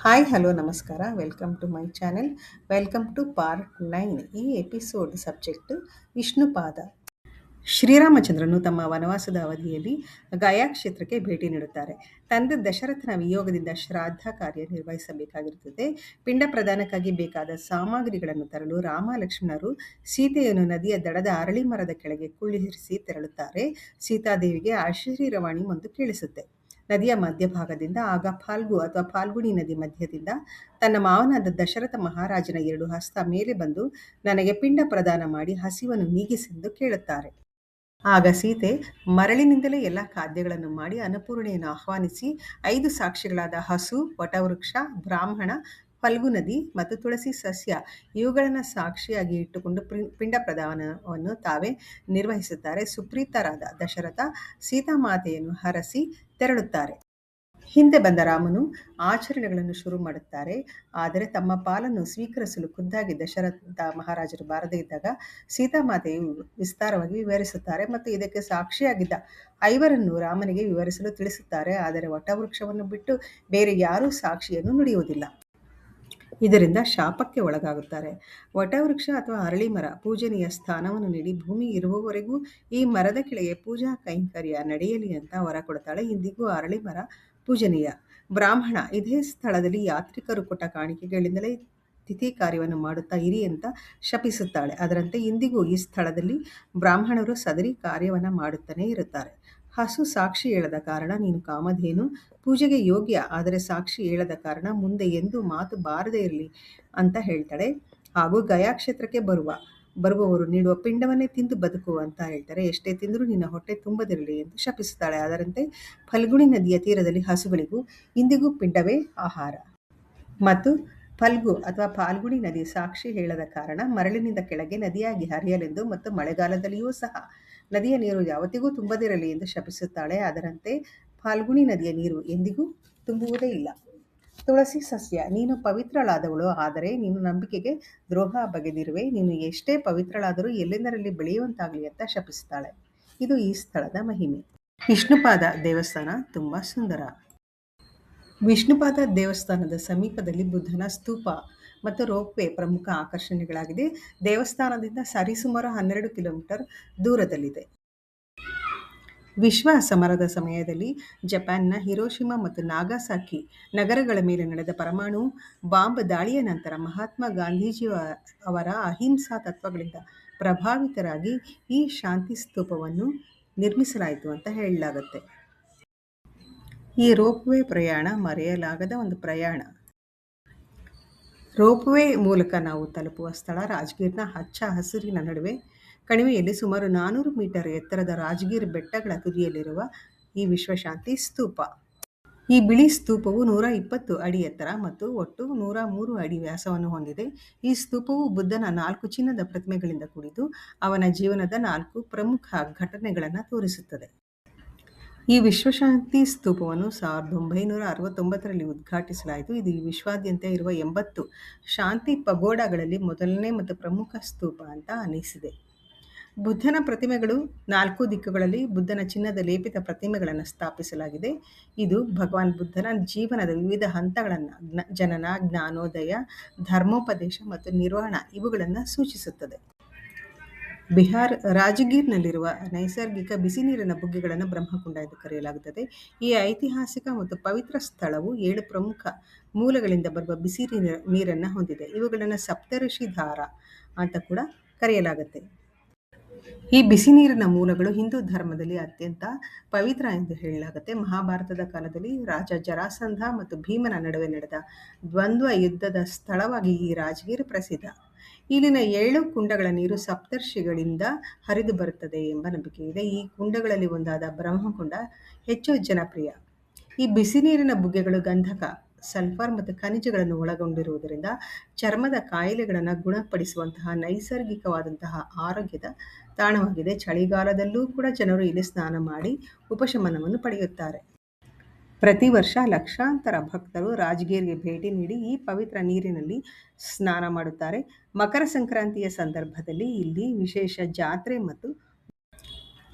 Hi hello ನಮಸ್ಕಾರ welcome to my channel. Welcome to part 9. ಈ episode subject Vishnupad. ಶ್ರೀರಾಮಚಂದ್ರನು ತಮ್ಮ ವನವಾಸದ ಅವಧಿಯಲ್ಲಿ ಗಯಾ ಕ್ಷೇತ್ರಕ್ಕೆ ಭೇಟಿ ನೀಡುತ್ತಾರೆ. ತಂದೆ ದಶರಥನ ವಿಯೋಗದಿಂದ ಶ್ರಾದ್ದ ಕಾರ್ಯ ನಿರ್ವಹಿಸಬೇಕಾಗಿರುತ್ತದೆ. ಪಿಂಡ ಪ್ರದಾನಕ್ಕಾಗಿ ಬೇಕಾದ ಸಾಮಗ್ರಿಗಳನ್ನು ತರಲು ರಾಮ ಲಕ್ಷ್ಮಣರು ಸೀತೆಯನ್ನು ನದಿಯ ದಡದ ಅರಳಿ ಮರದ ಕೆಳಗೆ ಕುಳ್ಳಿರಿಸಿ ತೆರಳುತ್ತಾರೆ. ಸೀತಾದೇವಿಗೆ ಆಶೀರ್ವಾಣಿ ಒಂದು ಕೇಳಿಸುತ್ತೆ. ನದಿಯ ಮಧ್ಯಭಾಗದಿಂದ ಆಗ ಫಾಲ್ಗು ಅಥವಾ ಫಾಲ್ಗುಣಿ ನದಿ ಮಧ್ಯದಿಂದ ತನ್ನ ಮಾವನಾದ ದಶರಥ ಮಹಾರಾಜನ 2 ಹಸ್ತ ಮೇಲೆ ಬಂದು ನನಗೆ ಪಿಂಡ ಪ್ರದಾನ ಮಾಡಿ ಹಸಿವನ್ನು ನೀಗಿಸೆಂದು ಕೇಳುತ್ತಾರೆ. ಆಗ ಸೀತೆ ಮರಳಿನಿಂದಲೇ ಎಲ್ಲ ಖಾದ್ಯಗಳನ್ನು ಮಾಡಿ ಅನ್ನಪೂರ್ಣೆಯನ್ನು ಆಹ್ವಾನಿಸಿ 5 ಸಾಕ್ಷಿಗಳಾದ ಹಸು, ವಟವೃಕ್ಷ, ಬ್ರಾಹ್ಮಣ, ಫಲ್ಗು ನದಿ ಮತ್ತು ತುಳಸಿ ಸಸ್ಯ ಇವುಗಳನ್ನು ಸಾಕ್ಷಿಯಾಗಿ ಇಟ್ಟುಕೊಂಡು ಪಿಂಡ ಪ್ರದಾನವನ್ನು ತಾವೇ ನಿರ್ವಹಿಸುತ್ತಾರೆ. ಸುಪ್ರೀತರಾದ ದಶರಥ ಸೀತಾಮಾತೆಯನ್ನು ಹರಸಿ ತೆರಳುತ್ತಾರೆ. ಹಿಂದೆ ಬಂದ ರಾಮನು ಆಚರಣೆಗಳನ್ನು ಶುರು ಮಾಡುತ್ತಾರೆ. ಆದರೆ ತಮ್ಮ ಪಾಲನ್ನು ಸ್ವೀಕರಿಸಲು ಖುದ್ದಾಗಿ ದಶರಥ ಮಹಾರಾಜರು ಬಾರದೇ ಇದ್ದಾಗ ಸೀತಾಮಾತೆಯು ವಿಸ್ತಾರವಾಗಿ ವಿವರಿಸುತ್ತಾರೆ ಮತ್ತು ಇದಕ್ಕೆ ಸಾಕ್ಷಿಯಾಗಿದ್ದ 5ರನ್ನು ರಾಮನಿಗೆ ವಿವರಿಸಲು ತಿಳಿಸುತ್ತಾರೆ. ಆದರೆ ವಟವೃಕ್ಷವನ್ನು ಬಿಟ್ಟು ಬೇರೆ ಯಾರೂ ಸಾಕ್ಷಿಯನ್ನು ನುಡಿಯುವುದಿಲ್ಲ. ಇದರಿಂದ ಶಾಪಕ್ಕೆ ಒಳಗಾಗುತ್ತಾರೆ. ವಟವೃಕ್ಷ ಅಥವಾ ಅರಳಿ ಮರ ಪೂಜನೀಯ ಸ್ಥಾನವನ್ನು ನೀಡಿ ಭೂಮಿ ಇರುವವರೆಗೂ ಈ ಮರದ ಕೆಳಗೆ ಪೂಜಾ ಕೈಂಕರ್ಯ ನಡೆಯಲಿ ಅಂತ ವರ ಕೊಡುತ್ತಾಳೆ. ಇಂದಿಗೂ ಅರಳಿ ಮರ ಪೂಜನೀಯ. ಬ್ರಾಹ್ಮಣ ಇದೇ ಸ್ಥಳದಲ್ಲಿ ಯಾತ್ರಿಕರು ಕೊಟ್ಟ ಕಾಣಿಕೆಗಳಿಂದಲೇ ತಿಥಿ ಕಾರ್ಯವನ್ನು ಮಾಡುತ್ತಾ ಇರಿ ಅಂತ ಶಪಿಸುತ್ತಾಳೆ. ಅದರಂತೆ ಇಂದಿಗೂ ಈ ಸ್ಥಳದಲ್ಲಿ ಬ್ರಾಹ್ಮಣರು ಸದರಿ ಕಾರ್ಯವನ್ನು ಮಾಡುತ್ತಾನೆ ಇರುತ್ತಾರೆ. ಹಸು ಸಾಕ್ಷಿ ಹೇಳದ ಕಾರಣ ನೀನು ಕಾಮಧೇನು, ಪೂಜೆಗೆ ಯೋಗ್ಯ. ಆದರೆ ಸಾಕ್ಷಿ ಹೇಳದ ಕಾರಣ ಮುಂದೆ ಎಂದೂ ಮಾತು ಬಾರದೇ ಇರಲಿ ಅಂತ ಹೇಳ್ತಾಳೆ. ಹಾಗೂ ಗಯಾ ಕ್ಷೇತ್ರಕ್ಕೆ ಬರುವವರು ನೀಡುವ ಪಿಂಡವನ್ನೇ ತಿಂದು ಬದುಕು ಅಂತ ಹೇಳ್ತಾರೆ. ಎಷ್ಟೇ ತಿಂದರೂ ನಿನ್ನ ಹೊಟ್ಟೆ ತುಂಬದಿರಲಿ ಎಂದು ಶಪಿಸುತ್ತಾಳೆ. ಅದರಂತೆ ಫಲ್ಗುಣಿ ನದಿಯ ತೀರದಲ್ಲಿ ಹಸುಗಳಿಗೂ ಇಂದಿಗೂ ಪಿಂಡವೇ ಆಹಾರ. ಮತ್ತು ಫಲ್ಗು ಅಥವಾ ಫಾಲ್ಗುಣಿ ನದಿ ಸಾಕ್ಷಿ ಹೇಳದ ಕಾರಣ ಮರಳಿನಿಂದ ಕೆಳಗೆ ನದಿಯಾಗಿ ಹರಿಯಲೆಂದು ಮತ್ತು ಮಳೆಗಾಲದಲ್ಲಿಯೂ ಸಹ ನದಿಯ ನೀರು ಯಾವತ್ತಿಗೂ ತುಂಬದಿರಲಿ ಎಂದು ಶಪಿಸುತ್ತಾಳೆ. ಅದರಂತೆ ಫಾಲ್ಗುಣಿ ನದಿಯ ನೀರು ಎಂದಿಗೂ ತುಂಬುವುದೇ ಇಲ್ಲ. ತುಳಸಿ ಸಸ್ಯ ನೀನು ಪವಿತ್ರಳಾದವಳು, ಆದರೆ ನೀನು ನಂಬಿಕೆಗೆ ದ್ರೋಹ ಬಗೆದಿರುವೆ. ನೀನು ಎಷ್ಟೇ ಪವಿತ್ರಳಾದರೂ ಎಲ್ಲೆಂದರಲ್ಲಿ ಬೆಳೆಯುವಂತಾಗಲಿ ಅಂತ ಶಪಿಸುತ್ತಾಳೆ. ಇದು ಈ ಸ್ಥಳದ ಮಹಿಮೆ. ವಿಷ್ಣುಪಾದ ದೇವಸ್ಥಾನ ತುಂಬ ಸುಂದರ. ವಿಷ್ಣುಪಾದ ದೇವಸ್ಥಾನದ ಸಮೀಪದಲ್ಲಿ ಬುದ್ಧನ ಸ್ತೂಪ ಮತ್ತು ರೋಪ್ವೇ ಪ್ರಮುಖ ಆಕರ್ಷಣೆಗಳಾಗಿದೆ. ದೇವಸ್ಥಾನದಿಂದ ಸರಿಸುಮಾರು 12 ಕಿಲೋಮೀಟರ್ ದೂರದಲ್ಲಿದೆ. ವಿಶ್ವ ಸಮರದ ಸಮಯದಲ್ಲಿ ಜಪಾನ್ನ ಹಿರೋಶಿಮಾ ಮತ್ತು ನಾಗಾಸಾಕಿ ನಗರಗಳ ಮೇಲೆ ನಡೆದ ಪರಮಾಣು ಬಾಂಬ್ ದಾಳಿಯ ನಂತರ ಮಹಾತ್ಮ ಗಾಂಧೀಜಿಯವರ ಅಹಿಂಸಾ ತತ್ವಗಳಿಂದ ಪ್ರಭಾವಿತರಾಗಿ ಈ ಶಾಂತಿ ಸ್ತೂಪವನ್ನು ನಿರ್ಮಿಸಲಾಯಿತು ಅಂತ ಹೇಳಲಾಗುತ್ತೆ. ಈ ರೋಪ್ವೇ ಪ್ರಯಾಣ ಮರೆಯಲಾಗದ ಒಂದು ಪ್ರಯಾಣ. ರೋಪ್ವೇ ಮೂಲಕ ನಾವು ತಲುಪುವ ಸ್ಥಳ ರಾಜ್ಗೀರ್ನ ಹಚ್ಚ ಹಸಿರಿನ ನಡುವೆ ಕಣಿವೆಯಲ್ಲಿ ಸುಮಾರು 400 ಮೀಟರ್ ಎತ್ತರದ ರಾಜ್ಗೀರ್ ಬೆಟ್ಟಗಳ ತುದಿಯಲ್ಲಿರುವ ಈ ವಿಶ್ವಶಾಂತಿ ಸ್ತೂಪ. ಈ ಬಿಳಿ ಸ್ತೂಪವು 120 ಅಡಿ ಎತ್ತರ ಮತ್ತು ಒಟ್ಟು 103 ಅಡಿ ವ್ಯಾಸವನ್ನು ಹೊಂದಿದೆ. ಈ ಸ್ತೂಪವು ಬುದ್ಧನ 4 ಚಿನ್ನದ ಪ್ರತಿಮೆಗಳಿಂದ ಕೂಡಿದ್ದು ಅವನ ಜೀವನದ 4 ಪ್ರಮುಖ ಘಟನೆಗಳನ್ನು ತೋರಿಸುತ್ತದೆ. ಈ ವಿಶ್ವಶಾಂತಿ ಸ್ತೂಪವನ್ನು 1969ರಲ್ಲಿ ಉದ್ಘಾಟಿಸಲಾಯಿತು. ಇದು ವಿಶ್ವಾದ್ಯಂತ ಇರುವ 80 ಶಾಂತಿ ಪಗೋಡಾಗಳಲ್ಲಿ ಮೊದಲನೇ ಮತ್ತು ಪ್ರಮುಖ ಸ್ತೂಪ ಅಂತ ಅನಿಸಿದೆ. ಬುದ್ಧನ ಪ್ರತಿಮೆಗಳು 4 ದಿಕ್ಕುಗಳಲ್ಲಿ ಬುದ್ಧನ ಚಿನ್ನದ ಲೇಪಿತ ಪ್ರತಿಮೆಗಳನ್ನು ಸ್ಥಾಪಿಸಲಾಗಿದೆ. ಇದು ಭಗವಾನ್ ಬುದ್ಧನ ಜೀವನದ ವಿವಿಧ ಹಂತಗಳನ್ನು ಜನನ, ಜ್ಞಾನೋದಯ, ಧರ್ಮೋಪದೇಶ ಮತ್ತು ನಿರ್ವಾಣ ಇವುಗಳನ್ನು ಸೂಚಿಸುತ್ತದೆ. ಬಿಹಾರ್ ರಾಜಗೀರ್ನಲ್ಲಿರುವ ನೈಸರ್ಗಿಕ ಬಿಸಿ ನೀರಿನ ಬುಗ್ಗೆಗಳನ್ನು ಬ್ರಹ್ಮಕುಂಡ ಎಂದು ಕರೆಯಲಾಗುತ್ತದೆ. ಈ ಐತಿಹಾಸಿಕ ಮತ್ತು ಪವಿತ್ರ ಸ್ಥಳವು 7 ಪ್ರಮುಖ ಮೂಲಗಳಿಂದ ಬರುವ ಬಿಸಿ ನೀರನ್ನು ಹೊಂದಿದೆ. ಇವುಗಳನ್ನು ಸಪ್ತಋಷಿ ಧಾರ ಅಂತ ಕೂಡ ಕರೆಯಲಾಗುತ್ತೆ. ಈ ಬಿಸಿ ನೀರಿನ ಮೂಲಗಳು ಹಿಂದೂ ಧರ್ಮದಲ್ಲಿ ಅತ್ಯಂತ ಪವಿತ್ರ ಎಂದು ಹೇಳಲಾಗುತ್ತೆ. ಮಹಾಭಾರತದ ಕಾಲದಲ್ಲಿ ರಾಜ ಜರಾಸಂಧ ಮತ್ತು ಭೀಮನ ನಡುವೆ ನಡೆದ ದ್ವಂದ್ವ ಯುದ್ಧದ ಸ್ಥಳವಾಗಿ ಈ ರಾಜಗೀರ್ ಪ್ರಸಿದ್ಧ. ಇಲ್ಲಿನ 7 ಕುಂಡಗಳ ನೀರು ಸಪ್ತರ್ಷಿಗಳಿಂದ ಹರಿದು ಬರುತ್ತದೆ ಎಂಬ ನಂಬಿಕೆ ಇದೆ. ಈ ಕುಂಡಗಳಲ್ಲಿ ಒಂದಾದ ಬ್ರಹ್ಮಕುಂಡ ಹೆಚ್ಚು ಜನಪ್ರಿಯ. ಈ ಬಿಸಿ ನೀರಿನ ಬುಗ್ಗೆಗಳು ಗಂಧಕ, ಸಲ್ಫರ್ ಮತ್ತು ಖನಿಜಗಳನ್ನು ಒಳಗೊಂಡಿರುವುದರಿಂದ ಚರ್ಮದ ಕಾಯಿಲೆಗಳನ್ನು ಗುಣಪಡಿಸುವಂತಹ ನೈಸರ್ಗಿಕವಾದಂತಹ ಆರೋಗ್ಯದ ತಾಣವಾಗಿದೆ. ಚಳಿಗಾಲದಲ್ಲೂ ಕೂಡ ಜನರು ಇಲ್ಲಿ ಸ್ನಾನ ಮಾಡಿ ಉಪಶಮನವನ್ನು ಪಡೆಯುತ್ತಾರೆ. ಪ್ರತಿ ವರ್ಷ ಲಕ್ಷಾಂತರ ಭಕ್ತರು ರಾಜ್ಗೀರ್ಗೆ ಭೇಟಿ ನೀಡಿ ಈ ಪವಿತ್ರ ನೀರಿನಲ್ಲಿ ಸ್ನಾನ ಮಾಡುತ್ತಾರೆ. ಮಕರ ಸಂಕ್ರಾಂತಿಯ ಸಂದರ್ಭದಲ್ಲಿ ಇಲ್ಲಿ ವಿಶೇಷ ಜಾತ್ರೆ ಮತ್ತು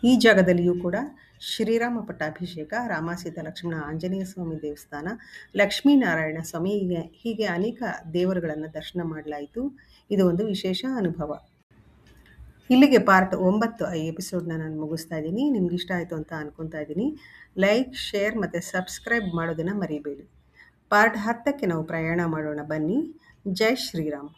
ಈ ಜಾಗದಲ್ಲಿಯೂ ಕೂಡ ಶ್ರೀರಾಮ ಪಟ್ಟಾಭಿಷೇಕ, ರಾಮ ಸೀತಾ ಲಕ್ಷ್ಮಣ ಆಂಜನೇಯ ಸ್ವಾಮಿ ದೇವಸ್ಥಾನ, ಲಕ್ಷ್ಮೀನಾರಾಯಣ ಸ್ವಾಮಿ ಹೀಗೆ ಅನೇಕ ದೇವರುಗಳನ್ನು ದರ್ಶನ ಮಾಡಲಾಯಿತು. ಇದು ಒಂದು ವಿಶೇಷ ಅನುಭವ. ಇಲ್ಲಿಗೆ ಪಾರ್ಟ್ 9 ಈ ಎಪಿಸೋಡ್ನ ನಾನು ಮುಗಿಸ್ತಾ ಇದ್ದೀನಿ. ನಿಮ್ಗೆ ಇಷ್ಟ ಆಯಿತು ಅಂತ ಅನ್ಕೊತಾ ಇದ್ದೀನಿ. ಲೈಕ್, ಶೇರ್ ಮತ್ತು ಸಬ್ಸ್ಕ್ರೈಬ್ ಮಾಡೋದನ್ನು ಮರಿಬೇಡಿ. ಪಾರ್ಟ್ 10ಕ್ಕೆ ನಾವು ಪ್ರಯಾಣ ಮಾಡೋಣ ಬನ್ನಿ. ಜೈ ಶ್ರೀರಾಮ್.